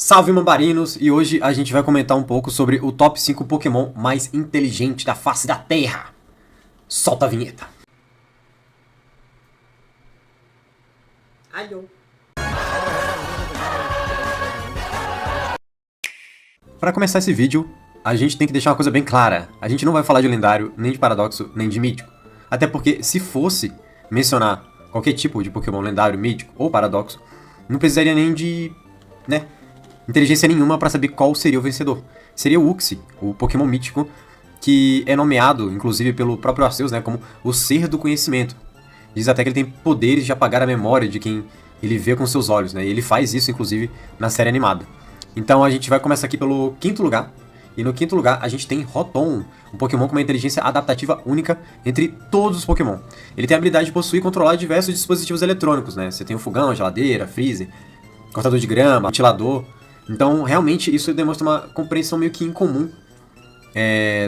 Salve Mambarinos! E hoje a gente vai comentar um pouco sobre o top 5 Pokémon mais inteligente da face da Terra. Solta a vinheta! Alô. Para começar esse vídeo, a gente tem que deixar uma coisa bem clara. A gente não vai falar de lendário, nem de paradoxo, nem de mítico. Até porque se fosse mencionar qualquer tipo de Pokémon lendário, mítico ou paradoxo, não precisaria nem de, inteligência nenhuma para saber qual seria o vencedor. Seria o Uxie, o Pokémon mítico, que é nomeado, inclusive pelo próprio Arceus, como o ser do conhecimento. Diz até que ele tem poderes de apagar a memória de quem ele vê com seus olhos, E ele faz isso, inclusive, na série animada. Então a gente vai começar aqui pelo quinto lugar. E no quinto lugar a gente tem Rotom, um Pokémon com uma inteligência adaptativa única entre todos os Pokémon. Ele tem a habilidade de possuir e controlar diversos dispositivos eletrônicos, Você tem o fogão, a geladeira, freezer, cortador de grama, ventilador. Então, realmente, isso demonstra uma compreensão meio que incomum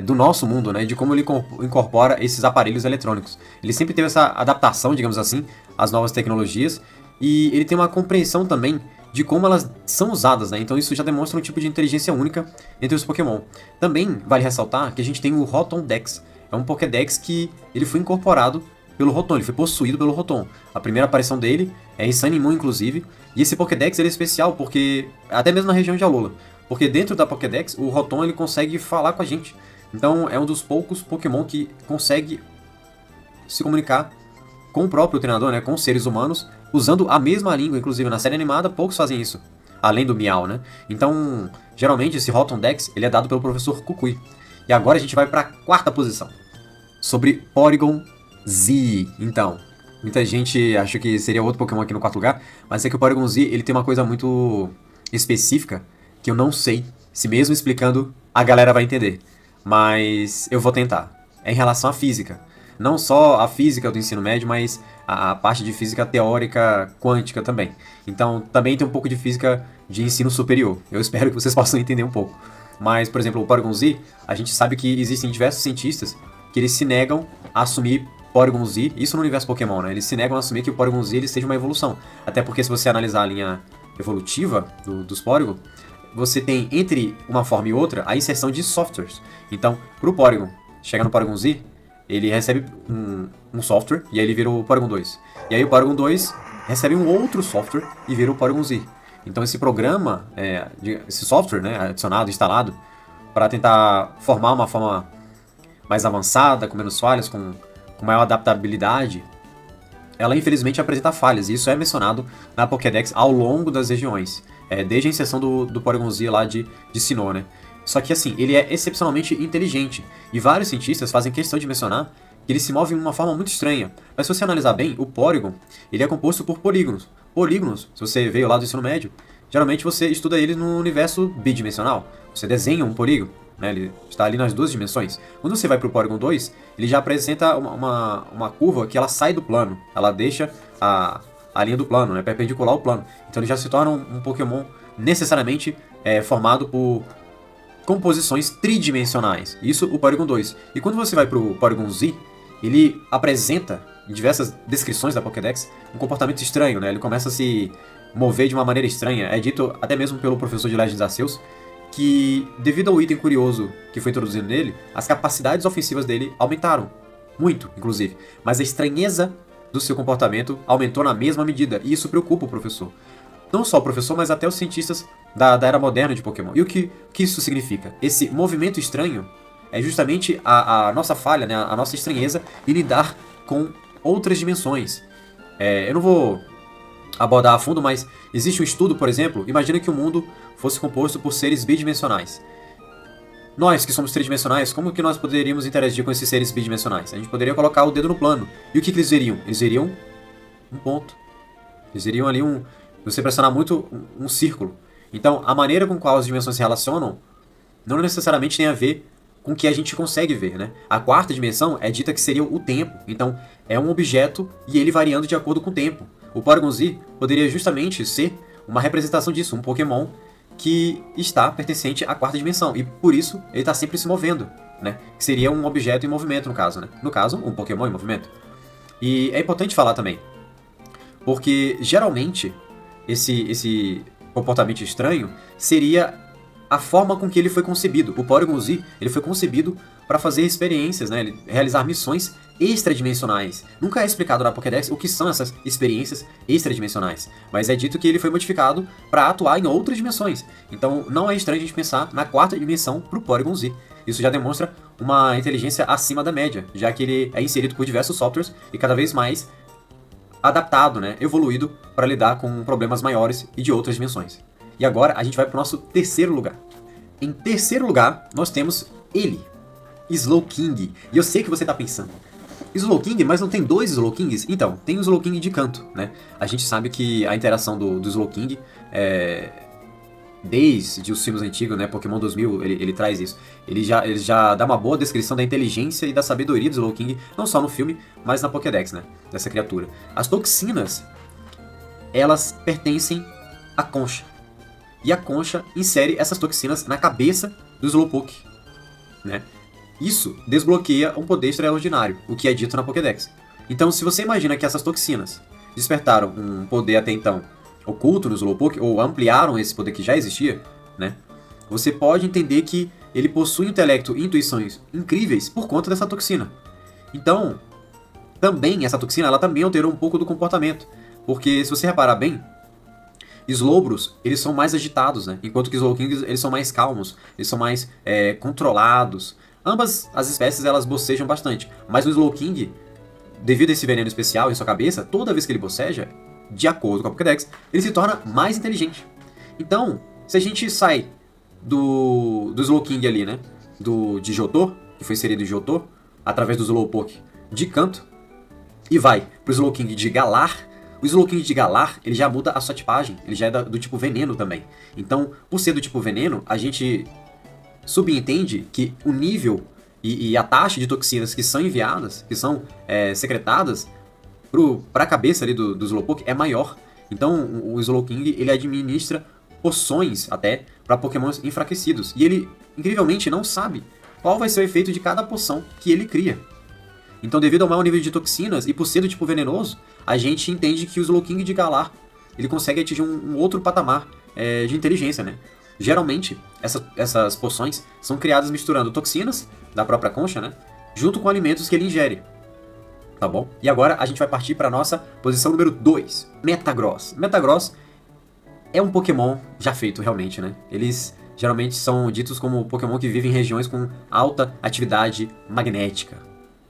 do nosso mundo, de como ele incorpora esses aparelhos eletrônicos. Ele sempre teve essa adaptação, digamos assim, às novas tecnologias, e ele tem uma compreensão também de como elas são usadas, Então isso já demonstra um tipo de inteligência única entre os Pokémon. Também vale ressaltar que a gente tem o Rotom Dex. É um Pokédex que ele foi incorporado pelo Rotom, ele foi possuído pelo Rotom. A primeira aparição dele é em Sun Moon, inclusive, e esse Pokédex ele é especial porque, até mesmo na região de Alola, porque dentro da Pokédex o Rotom ele consegue falar com a gente. Então é um dos poucos Pokémon que consegue se comunicar com o próprio treinador, com os seres humanos, usando a mesma língua. Inclusive na série animada poucos fazem isso, além do Meow, Então, geralmente esse Rotom Dex ele é dado pelo professor Kukui. E agora a gente vai para a quarta posição, sobre Porygon Z. Então, muita gente acha que seria outro Pokémon aqui no quarto lugar, mas é que o Porygon Z ele tem uma coisa muito específica que eu não sei se mesmo explicando a galera vai entender. Mas eu vou tentar. É em relação à física. Não só a física do ensino médio, mas a parte de física teórica quântica também. Então, também tem um pouco de física de ensino superior. Eu espero que vocês possam entender um pouco. Mas, por exemplo, o Porygon Z, a gente sabe que existem diversos cientistas que eles se negam a assumir Porygon Z, isso no universo Pokémon, Eles se negam a assumir que o Porygon Z ele seja uma evolução. Até porque se você analisar a linha evolutiva dos Porygon, você tem entre uma forma e outra a inserção de softwares. Então, pro Porygon chegar no Porygon Z, ele recebe um software e aí ele vira o Porygon 2. E aí o Porygon 2 recebe um outro software e vira o Porygon Z. Então esse programa, esse software adicionado, instalado, para tentar formar uma forma mais avançada, com menos falhas, com maior adaptabilidade, ela infelizmente apresenta falhas, e isso é mencionado na Pokédex ao longo das regiões, desde a inserção do Porygon Z lá de Sinnoh, Só que assim, ele é excepcionalmente inteligente, e vários cientistas fazem questão de mencionar que ele se move de uma forma muito estranha. Mas se você analisar bem, o Porygon, ele é composto por polígonos. Polígonos, se você veio lá do ensino médio, geralmente você estuda ele no universo bidimensional. Você desenha um polígono, ele está ali nas duas dimensões. Quando você vai para o Porygon 2, ele já apresenta uma curva que ela sai do plano. Ela deixa a linha do plano, perpendicular ao plano. Então ele já se torna um Pokémon necessariamente formado por composições tridimensionais. Isso o Porygon 2. E quando você vai para o Porygon Z, ele apresenta, em diversas descrições da Pokédex, um comportamento estranho, Ele começa a se mover de uma maneira estranha. É dito até mesmo pelo professor de Legends Arceus que, devido ao item curioso que foi introduzido nele, as capacidades ofensivas dele aumentaram. Muito, inclusive. Mas a estranheza do seu comportamento aumentou na mesma medida. E isso preocupa o professor. Não só o professor, mas até os cientistas da era moderna de Pokémon. E o que isso significa? Esse movimento estranho é justamente a nossa falha, a nossa estranheza em lidar com outras dimensões. Eu não vou abordar a fundo, mas existe um estudo, por exemplo, imagina que o mundo fosse composto por seres bidimensionais. Nós, que somos tridimensionais, como que nós poderíamos interagir com esses seres bidimensionais? A gente poderia colocar o dedo no plano. E o que eles veriam? Eles veriam um ponto. Eles veriam ali você pressionar muito um círculo. Então, a maneira com qual as dimensões se relacionam não necessariamente tem a ver com o que a gente consegue ver, A quarta dimensão é dita que seria o tempo. Então, é um objeto e ele variando de acordo com o tempo. O Porygon Z poderia justamente ser uma representação disso, um Pokémon que está pertencente à quarta dimensão. E por isso, ele está sempre se movendo, Que seria um objeto em movimento, no caso, No caso, um Pokémon em movimento. E é importante falar também, porque geralmente esse comportamento estranho seria a forma com que ele foi concebido. O Porygon Z, ele foi concebido para fazer experiências, né? Realizar missões extradimensionais. Nunca é explicado na Pokédex o que são essas experiências extradimensionais, mas é dito que ele foi modificado para atuar em outras dimensões. Então não é estranho a gente pensar na quarta dimensão para o Porygon Z. Isso já demonstra uma inteligência acima da média, já que ele é inserido por diversos softwares e cada vez mais adaptado, né, evoluído para lidar com problemas maiores e de outras dimensões. E agora a gente vai para o nosso terceiro lugar. Em terceiro lugar, nós temos ele, Slowking. E eu sei que você está pensando, Slowking, mas não tem dois Slowkings? Então, tem o Slowking de canto, né? A gente sabe que a interação do Slowking desde os filmes antigos, né, Pokémon 2000, ele traz isso. Ele já dá uma boa descrição da inteligência e da sabedoria do Slowking, não só no filme, mas na Pokédex, né, dessa criatura. As toxinas, elas pertencem à concha. E a concha insere essas toxinas na cabeça do Slowpoke, né? Isso desbloqueia um poder extraordinário, o que é dito na Pokédex. Então, se você imagina que essas toxinas despertaram um poder até então oculto no Slowpoke, ou ampliaram esse poder que já existia, né? Você pode entender que ele possui intelecto e intuições incríveis por conta dessa toxina. Então, também essa toxina, ela também alterou um pouco do comportamento, porque se você reparar bem, Slowbros, eles são mais agitados, né? Enquanto que Slowkings, eles são mais calmos, eles são mais controlados. Ambas as espécies, elas bocejam bastante, mas o Slowking, devido a esse veneno especial em sua cabeça, toda vez que ele boceja, de acordo com a Pokédex, ele se torna mais inteligente. Então, se a gente sai do Slowking ali, né, de Johto, que foi inserido em Johto, através do Slowpoke de canto, e vai pro Slowking de Galar, o Slowking de Galar, ele já muda a sua tipagem, ele já é do tipo veneno também. Então, por ser do tipo veneno, a gente subentende que o nível e a taxa de toxinas que são enviadas, que são secretadas para a cabeça ali do Slowpoke é maior. Então o Slowking, ele administra poções até para Pokémons enfraquecidos. E ele, incrivelmente, não sabe qual vai ser o efeito de cada poção que ele cria. Então, devido ao maior nível de toxinas e por ser do tipo venenoso, a gente entende que o Slowking de Galar, ele consegue atingir um outro patamar de inteligência, né? Geralmente, essas poções são criadas misturando toxinas da própria concha, né, junto com alimentos que ele ingere. Tá bom? E agora a gente vai partir para nossa posição número 2, Metagross. Metagross é um Pokémon já feito, realmente, né? Eles geralmente são ditos como Pokémon que vivem em regiões com alta atividade magnética.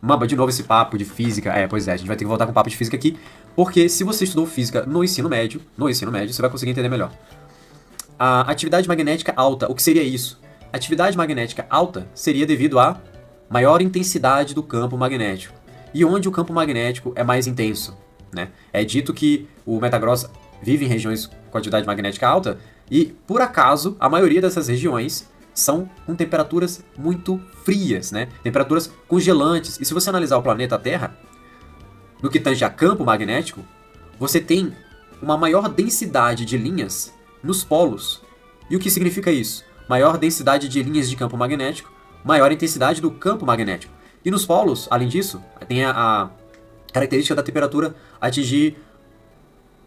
Mamba, de novo esse papo de física. Pois é, a gente vai ter que voltar com o papo de física aqui, porque se você estudou física no ensino médio, você vai conseguir entender melhor. A atividade magnética alta, o que seria isso? Atividade magnética alta seria devido à maior intensidade do campo magnético. E onde o campo magnético é mais intenso, né? É dito que o Metagross vive em regiões com atividade magnética alta e, por acaso, a maioria dessas regiões são com temperaturas muito frias, né? Temperaturas congelantes. E se você analisar o planeta Terra, no que tange a campo magnético, você tem uma maior densidade de linhas nos polos. E o que significa isso? Maior densidade de linhas de campo magnético, maior intensidade do campo magnético. E nos polos, além disso, tem a característica da temperatura atingir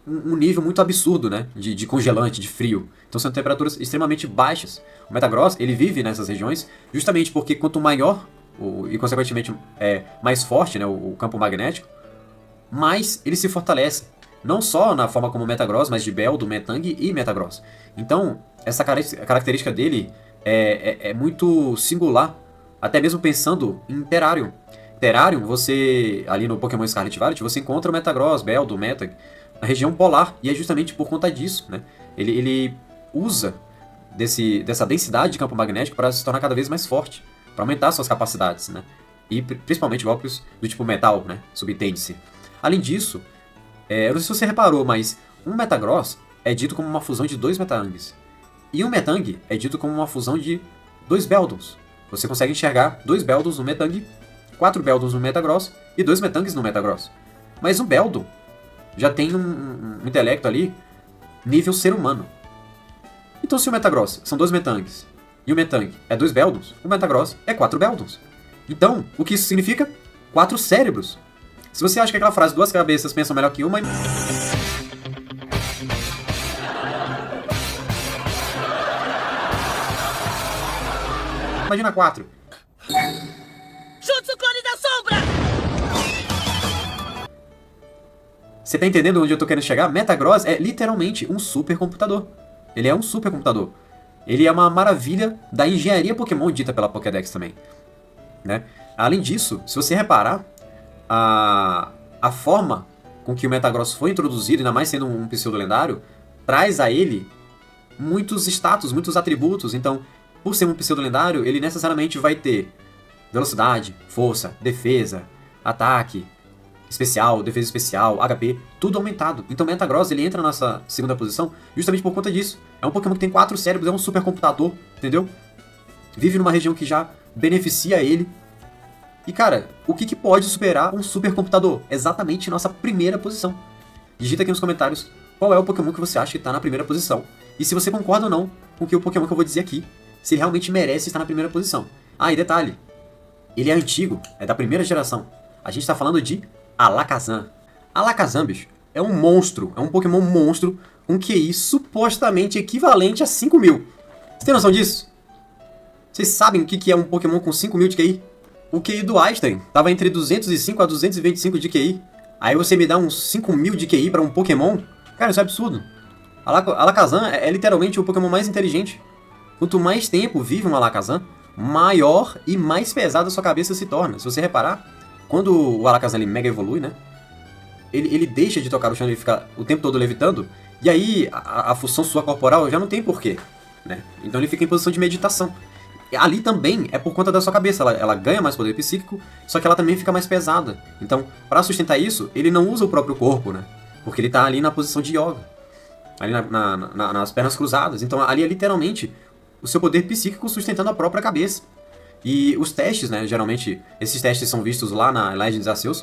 um nível muito absurdo, né, de congelante, de frio. Então são temperaturas extremamente baixas. O Metagross, ele vive nessas regiões justamente porque quanto maior e consequentemente mais forte, né, o campo magnético, mais ele se fortalece. Não só na forma como Metagross, mas de Beldum, Metang e Metagross. Então, essa característica dele é muito singular, até mesmo pensando em Terrarium. Terrarium, você, ali no Pokémon Scarlet Violet, você encontra o Metagross, Beldum, Metang, na região polar, e é justamente por conta disso, né? Ele usa dessa densidade de campo magnético para se tornar cada vez mais forte, para aumentar suas capacidades, né? E principalmente golpes do tipo metal, né? Subentende-se. Além disso, eu não sei se você reparou, mas um Metagross é dito como uma fusão de 2 Metangs. E um Metang é dito como uma fusão de 2 Beldums. Você consegue enxergar 2 Beldums no Metang, 4 Beldums no Metagross e 2 Metangs no Metagross. Mas um Beldum já tem um intelecto ali nível ser humano. Então se o Metagross são 2 Metangs e o Metang é 2 Beldums, o Metagross é 4 Beldums. Então, o que isso significa? 4 cérebros. Se você acha que aquela frase 2 cabeças pensam melhor que uma... Imagina 4. Jutsu Clone da Sombra! Você tá entendendo onde eu tô querendo chegar? Metagross é literalmente um supercomputador. Ele é um supercomputador. Ele é uma maravilha da engenharia Pokémon dita pela Pokédex também, né? Além disso, se você reparar, a forma com que o Metagross foi introduzido, ainda mais sendo um pseudo-lendário, traz a ele muitos status, muitos atributos. Então, por ser um pseudo-lendário, ele necessariamente vai ter velocidade, força, defesa, ataque, especial, defesa especial, HP, tudo aumentado. Então Metagross, ele entra nessa segunda posição justamente por conta disso. É um Pokémon que tem 4 cérebros, é um supercomputador, entendeu? Vive numa região que já beneficia ele. E cara, o que pode superar um supercomputador? Exatamente nossa primeira posição. Digita aqui nos comentários qual é o Pokémon que você acha que está na primeira posição. E se você concorda ou não com o Pokémon que eu vou dizer aqui, se ele realmente merece estar na primeira posição. Ah, e detalhe, ele é antigo, é da primeira geração. A gente está falando de Alakazam. Alakazam, bicho, é um monstro, é um Pokémon monstro com QI supostamente equivalente a 5.000. Você tem noção disso? Vocês sabem o que é um Pokémon com 5.000 de QI? O QI do Einstein estava entre 205 a 225 de QI. Aí você me dá uns 5.000 de QI para um Pokémon? Cara, isso é absurdo. Alakazam é literalmente o Pokémon mais inteligente. Quanto mais tempo vive um Alakazam, maior e mais pesada a sua cabeça se torna. Se você reparar, quando o Alakazam ele mega evolui, né? Ele deixa de tocar no chão, ele fica o tempo todo levitando, e aí a função sua corporal já não tem porquê, né? Então ele fica em posição de meditação. E ali também é por conta da sua cabeça, ela ganha mais poder psíquico, só que ela também fica mais pesada. Então, para sustentar isso, ele não usa o próprio corpo, né? Porque ele tá ali na posição de yoga, ali nas pernas cruzadas. Então ali é literalmente o seu poder psíquico sustentando a própria cabeça. E os testes, né, geralmente, esses testes são vistos lá na Legends Arceus.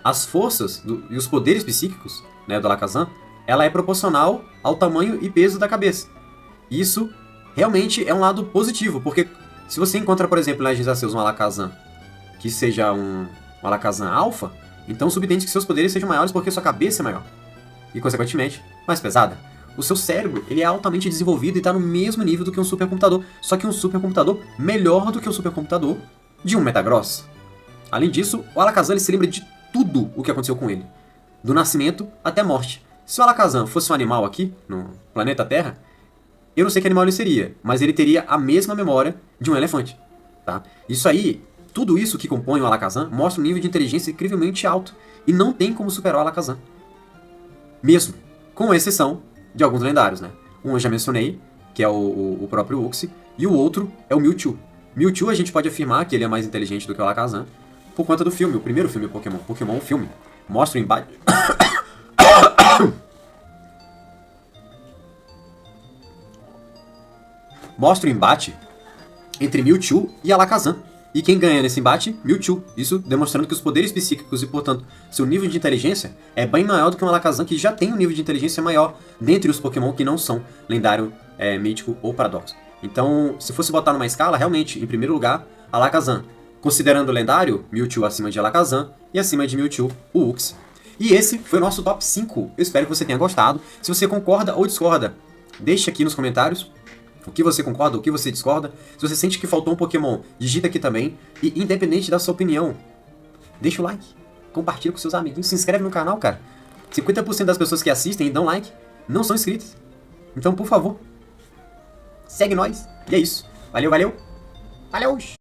As forças e os poderes psíquicos, né, do Alakazam, ela é proporcional ao tamanho e peso da cabeça. Isso realmente é um lado positivo, porque se você encontra, por exemplo, em Legends Arceus um Alakazam que seja um Alakazam Alpha, então subentende que seus poderes sejam maiores porque sua cabeça é maior. E, consequentemente, mais pesada. O seu cérebro, ele é altamente desenvolvido e está no mesmo nível do que um supercomputador, só que um supercomputador melhor do que o supercomputador de um Metagross. Além disso, o Alakazam ele se lembra de tudo o que aconteceu com ele, do nascimento até a morte. Se o Alakazam fosse um animal aqui, no planeta Terra, eu não sei que animal ele seria, mas ele teria a mesma memória de um elefante, tá? Isso aí, tudo isso que compõe o Alakazam mostra um nível de inteligência incrivelmente alto, e não tem como superar o Alakazam. Mesmo, com exceção de alguns lendários, né? Um eu já mencionei, que é o próprio Uxie, e o outro é o Mewtwo. Mewtwo a gente pode afirmar que ele é mais inteligente do que o Alakazam, por conta do filme, o primeiro filme Pokémon. Pokémon, o filme, mostra o embate... mostra o embate entre Mewtwo e Alakazam. E quem ganha nesse embate? Mewtwo. Isso demonstrando que os poderes psíquicos e, portanto, seu nível de inteligência é bem maior do que um Alakazam que já tem um nível de inteligência maior dentre os Pokémon que não são lendário, mítico ou paradoxo. Então, se fosse botar numa escala, realmente, em primeiro lugar, Alakazam. Considerando o lendário, Mewtwo acima de Alakazam e acima de Mewtwo, o Uxie. E esse foi o nosso top 5. Eu espero que você tenha gostado. Se você concorda ou discorda, deixe aqui nos comentários o que você concorda, o que você discorda. Se você sente que faltou um Pokémon, digita aqui também. E independente da sua opinião, deixa o like, compartilha com seus amiguinhos, se inscreve no canal, cara. 50% das pessoas que assistem e dão like não são inscritas. Então, por favor, segue nós. E é isso. Valeu, valeu. Valeu!